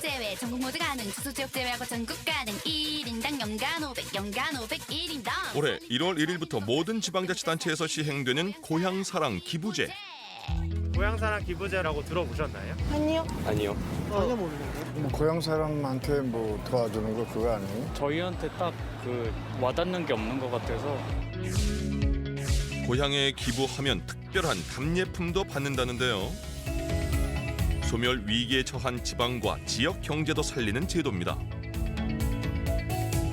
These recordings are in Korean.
제외 전국 모두 가능 주소 지역 제외하고 전국 가능 1인당 연간 500 1인당 올해 1월 1일부터 모든 지방자치단체에서 시행되는 고향사랑 기부제. 고향사랑 기부제라고 들어보셨나요? 아니요. 전혀 모르는데. 뭐 고향 사람한테 뭐 도와주는 거 그거 아니에요? 저희한테 딱 그 와닿는 게 없는 것 같아서. 고향에 기부하면 특별한 답례품도 받는다는데요. 소멸 위기에 처한 지방과 지역 경제도 살리는 제도입니다.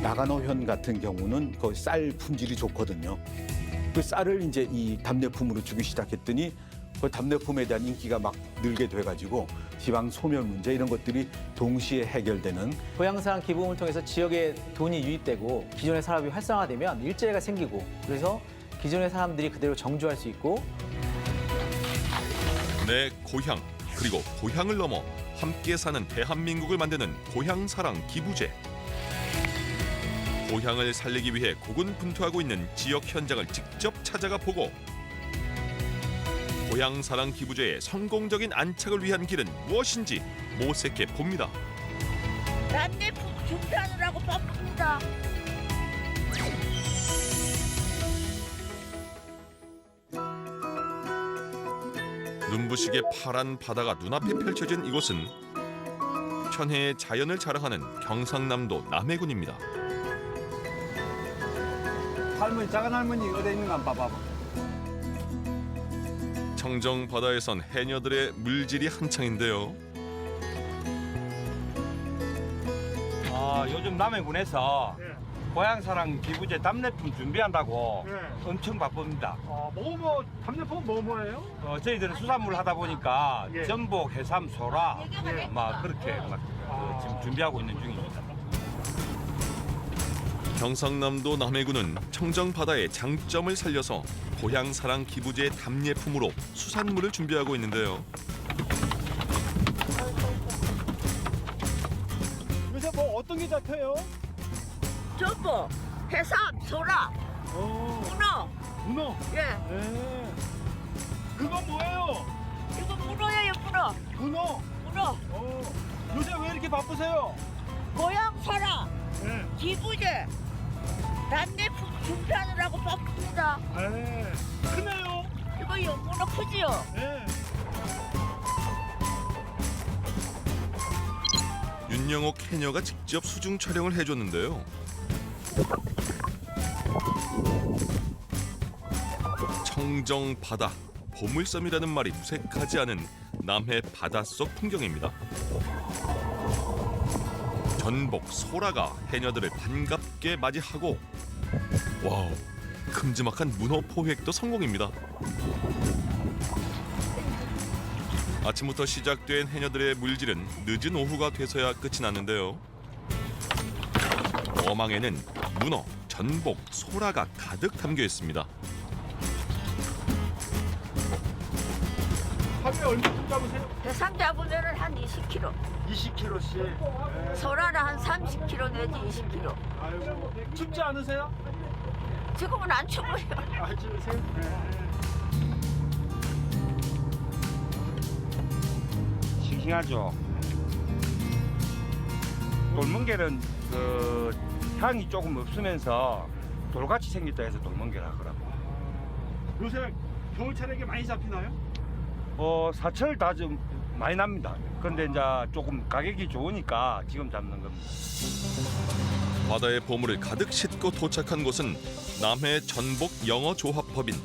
나가노현 같은 경우는 그 쌀 품질이 좋거든요. 그 쌀을 이제 이 답례품으로 주기 시작했더니 그 답례품에 대한 인기가 막 늘게 돼가지고 지방 소멸 문제 이런 것들이 동시에 해결되는. 고향사랑 기부금을 통해서 지역에 돈이 유입되고 기존의 산업이 활성화되면 일자리가 생기고 그래서 기존의 사람들이 그대로 정주할 수 있고 내 고향 그리고 고향을 넘어 함께 사는 대한민국을 만드는 고향사랑 기부제. 고향을 살리기 위해 고군분투하고 있는 지역 현장을 직접 찾아가 보고 고향사랑 기부제의 성공적인 안착을 위한 길은 무엇인지 모색해 봅니다. 답례품 준비하느라고 바쁩니다. 눈부시게 파란 바다가 눈앞에 펼쳐진 이곳은 천혜의 자연을 자랑하는 경상남도 남해군입니다. 할머니 작은 할머니 어디 있는가 한번 봐봐. 청정 바다에선 해녀들의 물질이 한창인데요. 요즘 남해군에서 고향사랑 기부제 답례품 준비한다고 엄청 바쁩니다. 답례품 뭐예요? 저희들은 수산물 하다 보니까 전복, 해삼, 소라 막 그렇게 지금 준비하고 있는 중입니다. 경상남도 남해군은 청정 바다의 장점을 살려서 고향사랑 기부제 답례품으로 수산물을 준비하고 있는데요. 요새 뭐 어떤 게 잡혀요? 전복, 해삼, 소라, 문어. 문어. 예, 그건 뭐예요? 이거 문어예요, 문어. 문어. 문어. 요새 왜 이렇게 바쁘세요? 고향사랑 네. 기부제 답례품 준비하느라고 바쁩니다. 크네요. 이거요, 문어 크지요? 네. 윤영옥 해녀가 직접 수중 촬영을 해줬는데요. 청정 바다, 보물섬이라는 말이 무색하지 않은 남해 바닷속 풍경입니다. 전복, 소라가 해녀들을 반갑게 맞이하고 와우, 큼지막한 문어 포획도 성공입니다. 아침부터 시작된 해녀들의 물질은 늦은 오후가 돼서야 끝이 났는데요. 어망에는 문어, 전복, 소라가 가득 담겨 있습니다. 하루에 얼마큼 잡으세요? 해삼 잡으면 한 20kg, 20kg씩. 소라는 한 30kg 내지 20kg. 아이고, 춥지 않으세요? 지금은 안 추워요. 싱싱하죠. 돌멍게는 그 향이 조금 없으면서 돌같이 생겼다 해서 돌멍게라 하더라고. 요새 겨울철에 많이 잡히나요? 사철 다 좀 많이 납니다. 그런데 이제 조금 가격이 좋으니까 지금 잡는 겁니다. 바다의 보물을 가득 싣고 도착한 곳은 남해 전복 영어 조합법인.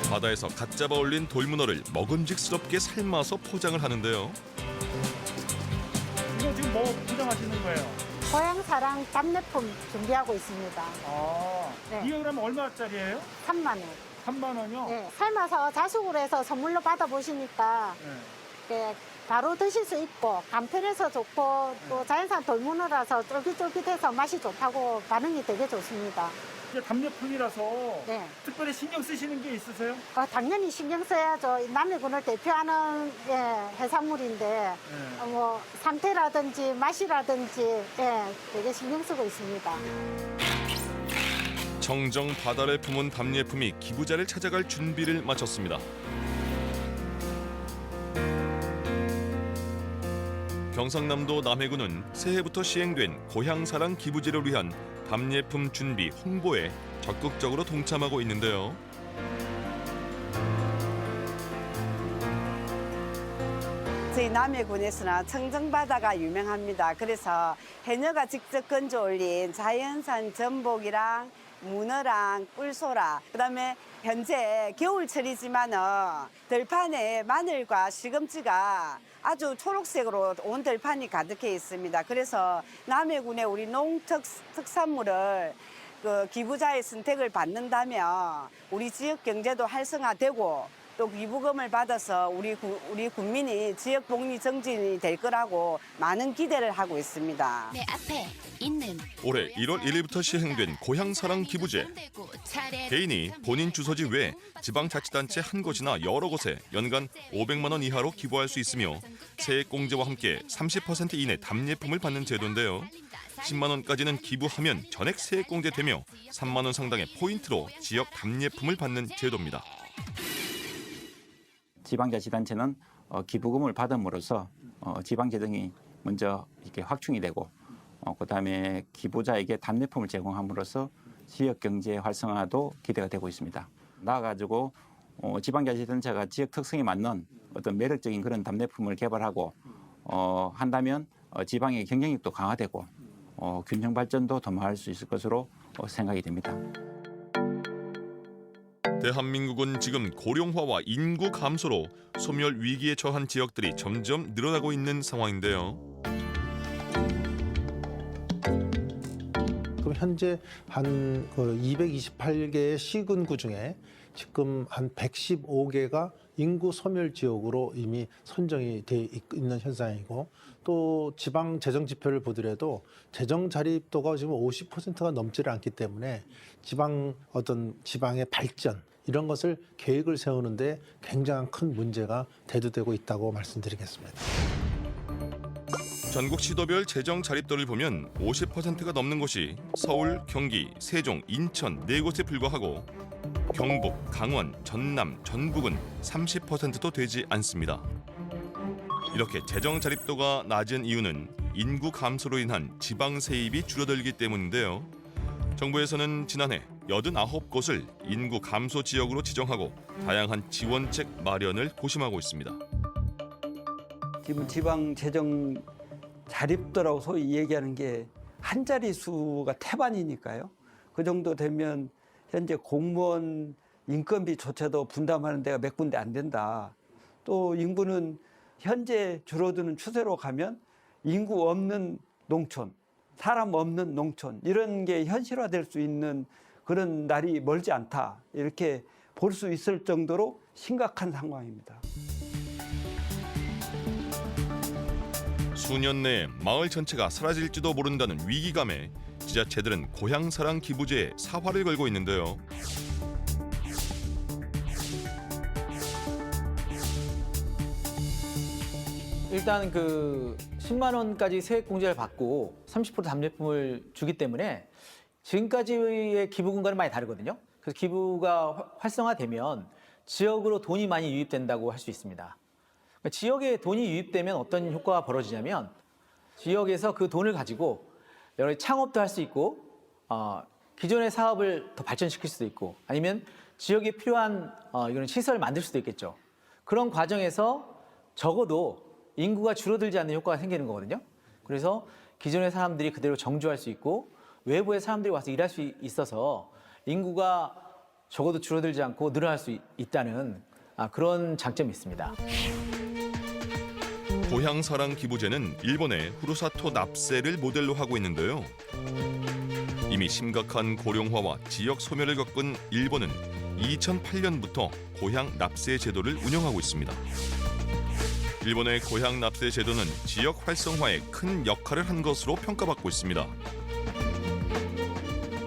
바다에서 갓 잡아 올린 돌문어를 먹음직스럽게 삶아서 포장을 하는데요. 이거 지금 뭐 포장하시는 거예요? 고향사랑 답례품 준비하고 있습니다. 네. 이게 그러면 얼마짜리예요? 3만 원. 3만 원이요? 네, 삶아서 자숙을 해서 선물로 받아보시니까 바로 드실 수 있고 간편해서 좋고 또 자연산 돌문어라서 쫄깃쫄깃해서 맛이 좋다고 반응이 되게 좋습니다. 이게 답례품이라서 네. 특별히 신경 쓰시는 게 있으세요? 당연히 신경 써야죠. 남해군을 대표하는 해산물인데 뭐 상태라든지 맛이라든지 되게 신경 쓰고 있습니다. 정정 바다를 품은 답례품이 기부자를 찾아갈 준비를 마쳤습니다. 경상남도 남해군은 새해부터 시행된 고향사랑 기부제를 위한 답례품 준비 홍보에 적극적으로 동참하고 있는데요. 저희 남해군에서는 청정바다가 유명합니다. 그래서 해녀가 직접 건져 올린 자연산 전복이랑 문어랑 꿀소라, 그다음에 현재 겨울철이지만은 들판에 마늘과 시금치가 아주 초록색으로 온 들판이 가득해 있습니다. 그래서 남해군의 우리 농특산물을 그 기부자의 선택을 받는다면 우리 지역 경제도 활성화되고 또 기부금을 받아서 우리 국민이 지역 복리 정진이 될 거라고 많은 기대를 하고 있습니다. 내 앞에 있는 올해 1월 1일부터 시행된 고향사랑 기부제. 개인이 본인 주소지 외 지방자치단체 한 곳이나 여러 곳에 연간 500만 원 이하로 기부할 수 있으며 세액공제와 함께 30% 이내 답례품을 받는 제도인데요. 10만 원까지는 기부하면 전액 세액공제되며 3만 원 상당의 포인트로 지역 답례품을 받는 제도입니다. 지방자치단체는 기부금을 받음으로써 지방재정이 먼저 이렇게 확충이 되고 그다음에 기부자에게 답례품을 제공함으로써 지역 경제 활성화도 기대가 되고 있습니다. 나아가지고 지방자치단체가 지역 특성에 맞는 어떤 매력적인 그런 답례품을 개발하고 한다면 지방의 경쟁력도 강화되고 균형 발전도 도모할 수 있을 것으로 생각이 됩니다. 대한민국은 지금 고령화와 인구 감소로 소멸 위기에 처한 지역들이 점점 늘어나고 있는 상황인데요. 그럼 현재 한 228개의 시군구 중에 지금 한 115개가 인구 소멸 지역으로 이미 선정이 돼 있는 현상이고, 또 지방 재정 지표를 보더라도 재정 자립도가 지금 50%가 넘지를 않기 때문에 지방의 발전 이런 것을 계획을 세우는데 굉장한 큰 문제가 대두되고 있다고 말씀드리겠습니다. 전국 시도별 재정 자립도를 보면 50%가 넘는 곳이 서울, 경기, 세종, 인천 4곳에 불과하고 경북, 강원, 전남, 전북은 30%도 되지 않습니다. 이렇게 재정 자립도가 낮은 이유는 인구 감소로 인한 지방 세입이 줄어들기 때문인데요. 정부에서는 지난해 89곳을 인구 감소 지역으로 지정하고 다양한 지원책 마련을 고심하고 있습니다. 지금 지방 재정 자립도라고 소위 얘기하는 게 한 자릿수가 태반이니까요. 그 정도 되면 현재 공무원 인건비조차도 분담하는 데가 몇 군데 안 된다. 또 인구는 현재 줄어드는 추세로 가면 인구 없는 농촌, 사람 없는 농촌 이런 게 현실화될 수 있는 그런 날이 멀지 않다. 이렇게 볼 수 있을 정도로 심각한 상황입니다. 수년 내에 마을 전체가 사라질지도 모른다는 위기감에 지자체들은 고향사랑 기부제에 사활을 걸고 있는데요. 일단 그 10만 원까지 세액 공제를 받고 30% 답례품을 주기 때문에 지금까지의 기부 공간은 많이 다르거든요. 그래서 기부가 활성화되면 지역으로 돈이 많이 유입된다고 할 수 있습니다. 그러니까 지역에 돈이 유입되면 어떤 효과가 벌어지냐면 지역에서 그 돈을 가지고 여러 가지 창업도 할 수 있고 기존의 사업을 더 발전시킬 수도 있고 아니면 지역에 필요한 이런 시설을 만들 수도 있겠죠. 그런 과정에서 적어도 인구가 줄어들지 않는 효과가 생기는 거거든요. 그래서 기존의 사람들이 그대로 정주할 수 있고 외부의 사람들이 와서 일할 수 있어서 인구가 적어도 줄어들지 않고 늘어날 수 있다는 그런 장점이 있습니다. 고향사랑 기부제는 일본의 후루사토 납세를 모델로 하고 있는데요. 이미 심각한 고령화와 지역 소멸을 겪은 일본은 2008년부터 고향 납세 제도를 운영하고 있습니다. 일본의 고향 납세 제도는 지역 활성화에 큰 역할을 한 것으로 평가받고 있습니다.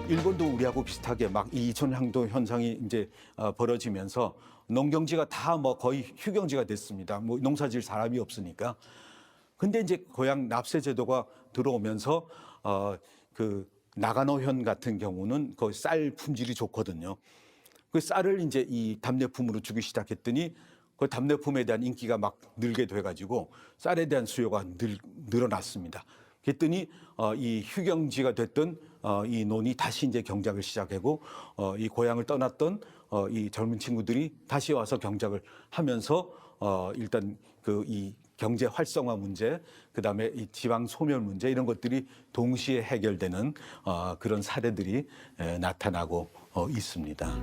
일본도 우리하고 비슷하게 막 이 이촌향도 현상이 이제 벌어지면서 농경지가 다 뭐 거의 휴경지가 됐습니다. 뭐 농사질 사람이 없으니까. 근데 이제 고향 납세 제도가 들어오면서 그 나가노현 같은 경우는 거의 쌀 품질이 좋거든요. 그 쌀을 이제 이 답례품으로 주기 시작했더니 그 답례품에 대한 인기가 막 늘게 돼가지고 쌀에 대한 수요가 늘어났습니다. 그랬더니 이 휴경지가 됐던 이 논이 다시 이제 경작을 시작하고 이 고향을 떠났던 이 젊은 친구들이 다시 와서 경작을 하면서 일단 그 이 경제 활성화 문제, 그다음에 이 지방 소멸 문제 이런 것들이 동시에 해결되는 그런 사례들이 나타나고 있습니다.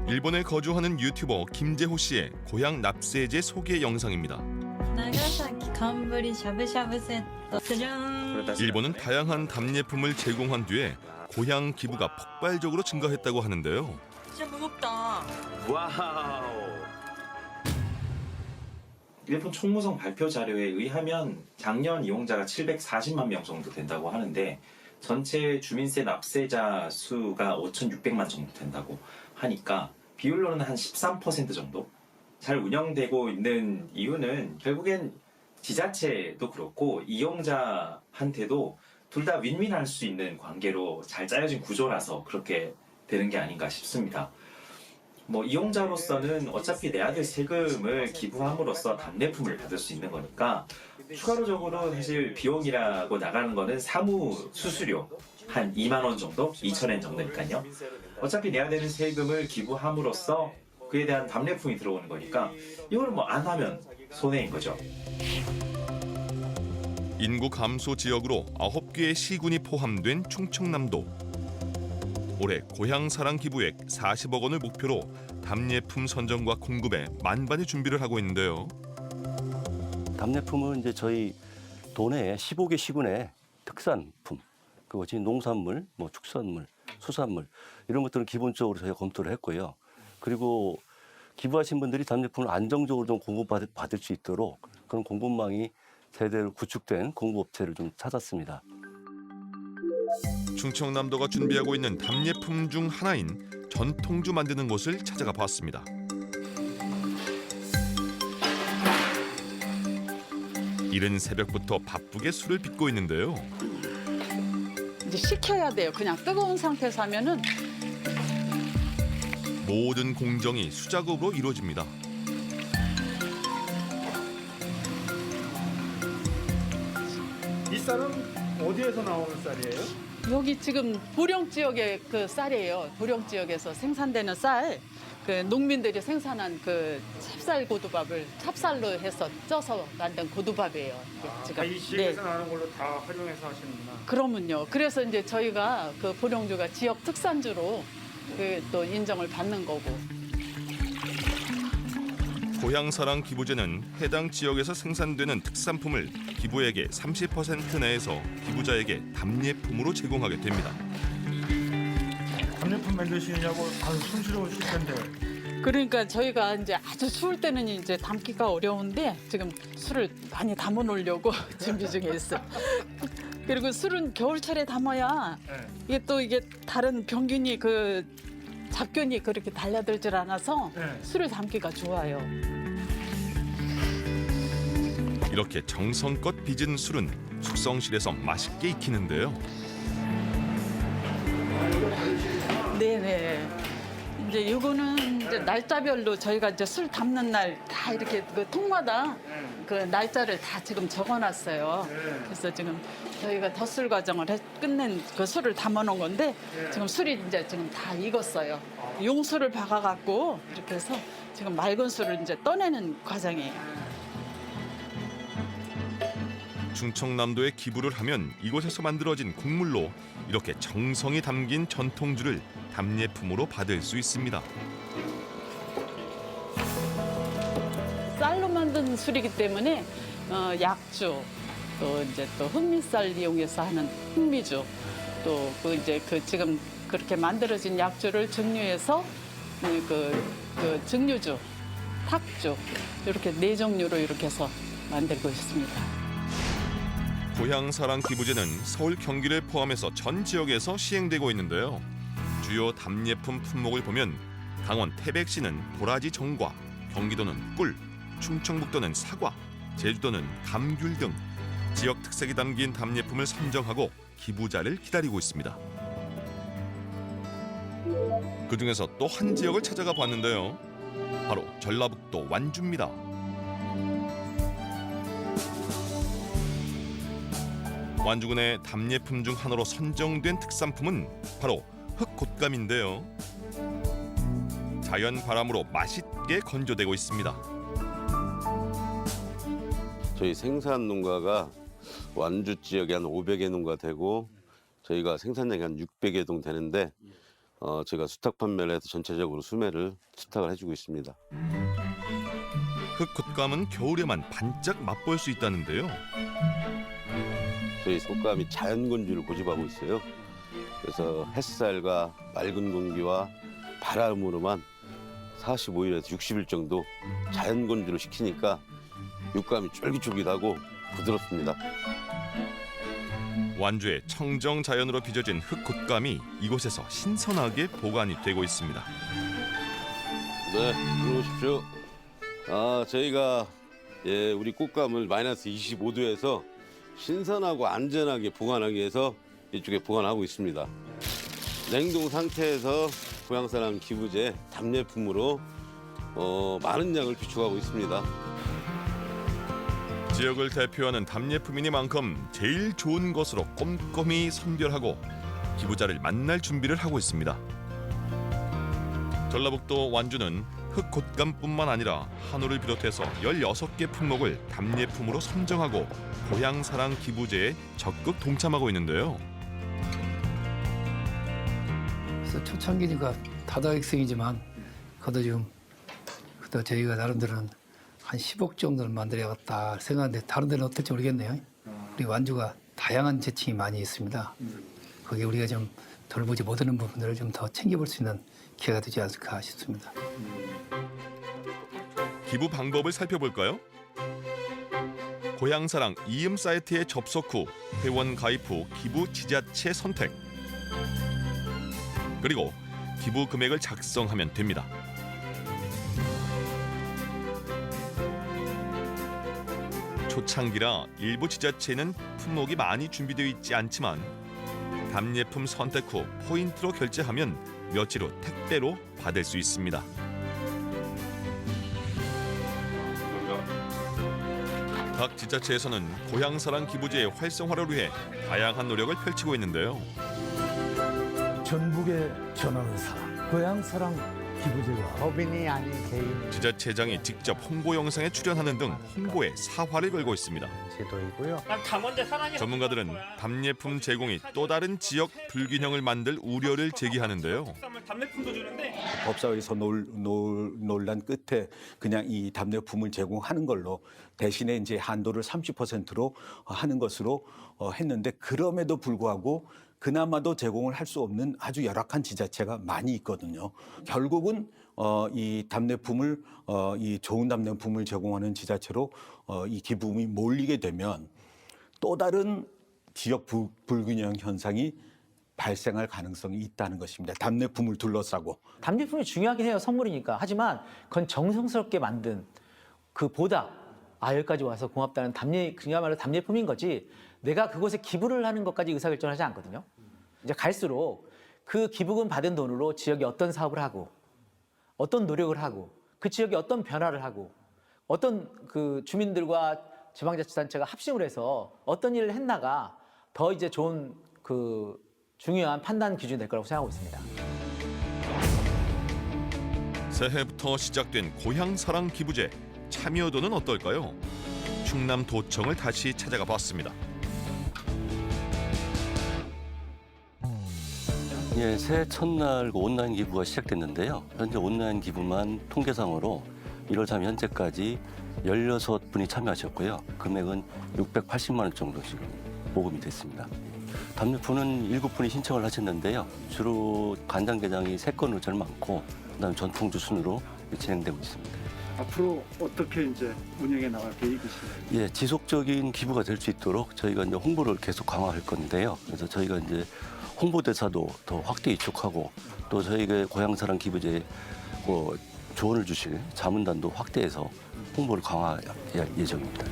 일본에 거주하는 유튜버 김재호 씨의 고향 납세제 소개 영상입니다. 일본은 다양한 답례품을 제공한 뒤에 고향 기부가 폭발적으로 증가했다고 하는데요. 진짜 무겁다. 와우. 일본 총무성 발표 자료에 의하면 작년 이용자가 740만 명 정도 된다고 하는데 전체 주민세 납세자 수가 5,600만 정도 된다고 하니까 비율로는 한 13% 정도? 잘 운영되고 있는 이유는 결국엔 지자체도 그렇고 이용자한테도 둘 다 윈윈할 수 있는 관계로 잘 짜여진 구조라서 그렇게 되는 게 아닌가 싶습니다. 뭐 이용자로서는 어차피 내야 될 세금을 기부함으로써 답례품을 받을 수 있는 거니까 추가적으로 사실 비용이라고 나가는 거는 사무 수수료 한 2만 원 정도, 2,000엔 정도니까요. 어차피 내야 되는 세금을 기부함으로써 그에 대한 답례품이 들어오는 거니까 이거는 뭐 안 하면 손해인 거죠. 인구 감소 지역으로 9개의 시군이 포함된 충청남도. 올해 고향사랑 기부액 40억 원을 목표로 답례품 선정과 공급에 만반의 준비를 하고 있는데요. 답례품은 이제 저희 도내에 15개 시군의 특산품, 그것이 농산물, 뭐 축산물, 수산물 이런 것들은 기본적으로 저희가 검토를 했고요. 그리고 기부하신 분들이 답례품을 안정적으로 좀 공급받을 수 있도록 그런 공급망이 제대로 구축된 공급업체를 좀 찾았습니다. 충청남도가 준비하고 있는 답례품 중 하나인 전통주 만드는 곳을 찾아가 봤습니다. 이른 새벽부터 바쁘게 술을 빚고 있는데요. 이제 식혀야 돼요. 그냥 뜨거운 상태에서 하면은 모든 공정이 수작업으로 이루어집니다. 이 쌀은 어디에서 나오는 쌀이에요? 여기 지금 보령 지역의 그 쌀이에요. 보령 지역에서 생산되는 쌀. 그 농민들이 생산한 그 찹쌀 고두밥을 찹쌀로 해서 쪄서 만든 고두밥이에요. 지금. 이 지역에서 나는 걸로 다 활용해서 하시는구나. 그러면요. 그래서 이제 저희가 그 보령주가 지역 특산주로 그 또 인정을 받는 거고. 고향사랑 기부제는 해당 지역에서 생산되는 특산품을 기부액의 30% 내에서 기부자에게 답례품으로 제공하게 됩니다. 답례품 만드시느냐고 아주 손스러우실 텐데. 그러니까 저희가 이제 아주 추울 때는 이제 담기가 어려운데 지금 술을 많이 담아 놓으려고 준비 중에 있어요. 그리고 술은 겨울철에 담아야 이게 다른 병균이 그 잡균이 그렇게 달려들질 않아서 술을 담기가 좋아요. 이렇게 정성껏 빚은 술은 숙성실에서 맛있게 익히는데요. 네네. 이제 이거는 이제 날짜별로 저희가 이제 술 담는 날 다 이렇게 그 통마다 그 날짜를 다 지금 적어놨어요. 그래서 지금 저희가 덧술 과정을 끝낸 그 술을 담아놓은 건데 지금 술이 이제 지금 다 익었어요. 용술을 박아갖고 이렇게 해서 지금 맑은 술을 이제 떠내는 과정이에요. 충청남도에 기부를 하면 이곳에서 만들어진 국물로 이렇게 정성이 담긴 전통주를 답례품으로 받을 수 있습니다. 쌀로 만든 술이기 때문에 약주, 또 이제 또 흑미쌀 이용해서 하는 흑미주, 또 그 지금 그렇게 만들어진 약주를 증류해서 그 증류주, 탁주 이렇게 4종류로 이렇게 해서 만들고 있습니다. 고향사랑 기부제는 서울, 경기를 포함해서 전 지역에서 시행되고 있는데요. 주요 답례품 품목을 보면 강원 태백시는 도라지 정과, 경기도는 꿀, 충청북도는 사과, 제주도는 감귤 등 지역 특색이 담긴 답례품을 선정하고 기부자를 기다리고 있습니다. 그중에서 또 한 지역을 찾아가 봤는데요. 바로 전라북도 완주입니다. 완주군의 답례품 중 하나로 선정된 특산품은 바로 흑곶감인데요. 자연 바람으로 맛있게 건조되고 있습니다. 저희 생산 농가가 완주 지역에 한 500개 농가 되고 저희가 생산량이 한 600여 동 되는데 저희가 수탁 판매를 해서 전체적으로 수매를 수탁을 해주고 있습니다. 흑곶감은 겨울에만 반짝 맛볼 수 있다는데요. 저희 곶감이 자연 건조를 고집하고 있어요. 그래서 햇살과 맑은 공기와 바람으로만 45일에서 60일 정도 자연 건조를 시키니까 육감이 쫄깃쫄깃하고 부드럽습니다. 완주의 청정 자연으로 빚어진 흑곶감이 이곳에서 신선하게 보관이 되고 있습니다. 네, 들어오십시오. 저희가 우리 곶감을 마이너스 25도에서 신선하고 안전하게 보관하기 위해서 이쪽에 보관하고 있습니다. 냉동 상태에서 고향사랑 기부제 답례품으로 많은 양을 비축하고 있습니다. 지역을 대표하는 답례품이니만큼 제일 좋은 것으로 꼼꼼히 선별하고 기부자를 만날 준비를 하고 있습니다. 전라북도 완주는 흑곶감뿐만 아니라 한우를 비롯해서 16개 품목을 답례품으로 선정하고 고향사랑 기부제에 적극 동참하고 있는데요. 그래서 초창기니까 다다익선이지만 그래도 지금 저희가 나름대로는 한 10억 정도는 만들어야겠다 생각하는데 다른 데는 어떨지 모르겠네요. 우리 완주가 다양한 재층이 많이 있습니다. 거기에 우리가 좀 덜 보지 못하는 부분들을 좀 더 챙겨볼 수 있는 기회가 되지 않을까 싶습니다. 기부 방법을 살펴볼까요? 고향사랑 이음 사이트에 접속 후 회원 가입 후 기부 지자체 선택, 그리고 기부 금액을 작성하면 됩니다. 초창기라 일부 지자체는 품목이 많이 준비되어 있지 않지만 답례품 선택 후 포인트로 결제하면 며칠 후 택배로 받을 수 있습니다. 각 지자체에서는 고향사랑 기부제의 활성화를 위해 다양한 노력을 펼치고 있는데요. 전북에 전하는 사랑, 고향사랑 기부제가 법인이 아닌 개인 지자체장이 직접 홍보 영상에 출연하는 등 홍보에 사활을 걸고 있습니다. 제도이고요. 전문가들은 답례품 제공이 또 다른 지역 불균형을 만들 우려를 제기하는데요. 법사위에서 논란 끝에 그냥 이 답례품을 제공하는 걸로 대신에 이제 한도를 30%로 하는 것으로 했는데 그럼에도 불구하고 그나마도 제공을 할 수 없는 아주 열악한 지자체가 많이 있거든요. 결국은 이 답례품을 이 좋은 답례품을 제공하는 지자체로 이 기부금이 몰리게 되면 또 다른 지역 불균형 현상이 발생할 가능성이 있다는 것입니다. 답례품을 둘러싸고. 답례품이 중요하긴 해요. 선물이니까. 하지만 그건 정성스럽게 만든 그 보답. 여기까지 와서 고맙다는 그야말로 답례품인 거지 내가 그곳에 기부를 하는 것까지 의사결정을 하지 않거든요. 이제 갈수록 그 기부금 받은 돈으로 지역에 어떤 사업을 하고 어떤 노력을 하고 그 지역에 어떤 변화를 하고 어떤 그 주민들과 지방자치단체가 합심을 해서 어떤 일을 했나가 더 이제 좋은 그 중요한 판단 기준이 될 거라고 생각하고 있습니다. 새해부터 시작된 고향사랑 기부제 참여도는 어떨까요? 충남도청을 다시 찾아가 봤습니다. 예, 새해 첫날 온라인 기부가 시작됐는데요. 현재 온라인 기부만 통계상으로 1월 3일 현재까지 16분이 참여하셨고요. 금액은 680만 원 정도 지금 모금이 됐습니다. 답례품은 7분이 신청을 하셨는데요. 주로 간장게장이 3건으로 제일 많고 그다음에 전통주 순으로 진행되고 있습니다. 앞으로 어떻게 이제 운영해 나갈 계획이신가요? 예, 지속적인 기부가 될 수 있도록 저희가 이제 홍보를 계속 강화할 건데요. 그래서 저희가 이제 홍보대사도 더 확대 이축하고 또 저희가 고향사랑 기부제에 조언을 주실 자문단도 확대해서 홍보를 강화할 예정입니다.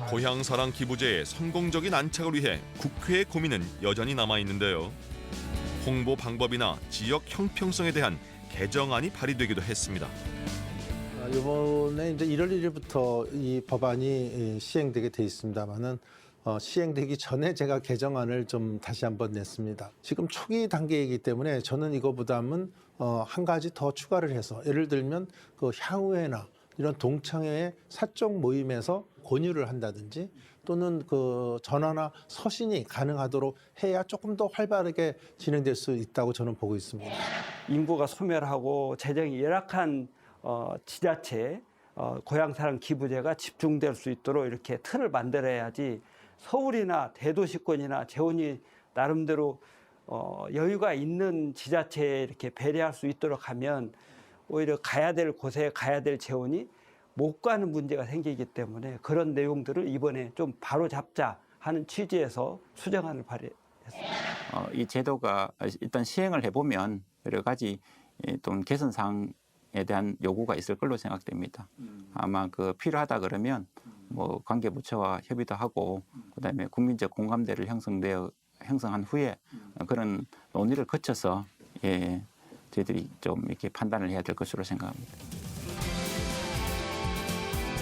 고향사랑 기부제의 성공적인 안착을 위해 국회의 고민은 여전히 남아 있는데요. 홍보 방법이나 지역 형평성에 대한 개정안이 발의되기도 했습니다. 이번에 이제 1월 1일부터 이 법안이 시행되게 돼 있습니다만은 시행되기 전에 제가 개정안을 좀 다시 한번 냈습니다. 지금 초기 단계이기 때문에 저는 이거보다는 한 가지 더 추가를 해서 예를 들면 그 향후에나 이런 동창회의 사적 모임에서 권유를 한다든지 또는 그 전화나 서신이 가능하도록 해야 조금 더 활발하게 진행될 수 있다고 저는 보고 있습니다. 인구가 소멸하고 재정이 열악한 지자체 고향사랑 기부제가 집중될 수 있도록 이렇게 틀을 만들어야지 서울이나 대도시권이나 재원이 나름대로 여유가 있는 지자체에 이렇게 배려할 수 있도록 하면 오히려 가야 될 곳에 가야 될 재원이 못 가는 문제가 생기기 때문에 그런 내용들을 이번에 좀 바로잡자 하는 취지에서 수정안을 발의했습니다. 이 제도가 일단 시행을 해보면 여러 가지 또 개선 사항에 대한 요구가 있을 걸로 생각됩니다. 아마 그 필요하다 그러면 뭐 관계부처와 협의도 하고 그다음에 국민적 공감대를 형성한 후에 그런 논의를 거쳐서 저희들이 좀 이렇게 판단을 해야 될 것으로 생각합니다.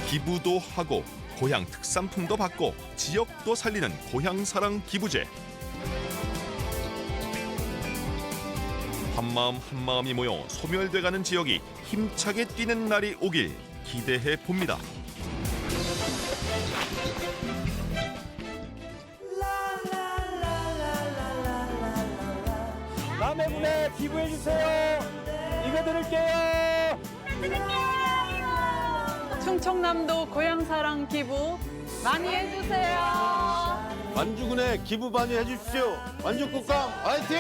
기부도 하고 고향 특산품도 받고 지역도 살리는 고향사랑 기부제. 한마음 한마음이 모여 소멸돼가는 지역이 힘차게 뛰는 날이 오길 기대해 봅니다. 남해군에 기부해 주세요. 이거 드릴게요. 충청남도 고향사랑 기부 많이 해주세요. 완주군에 기부 많이 해주십시오. 완주국감 화이팅!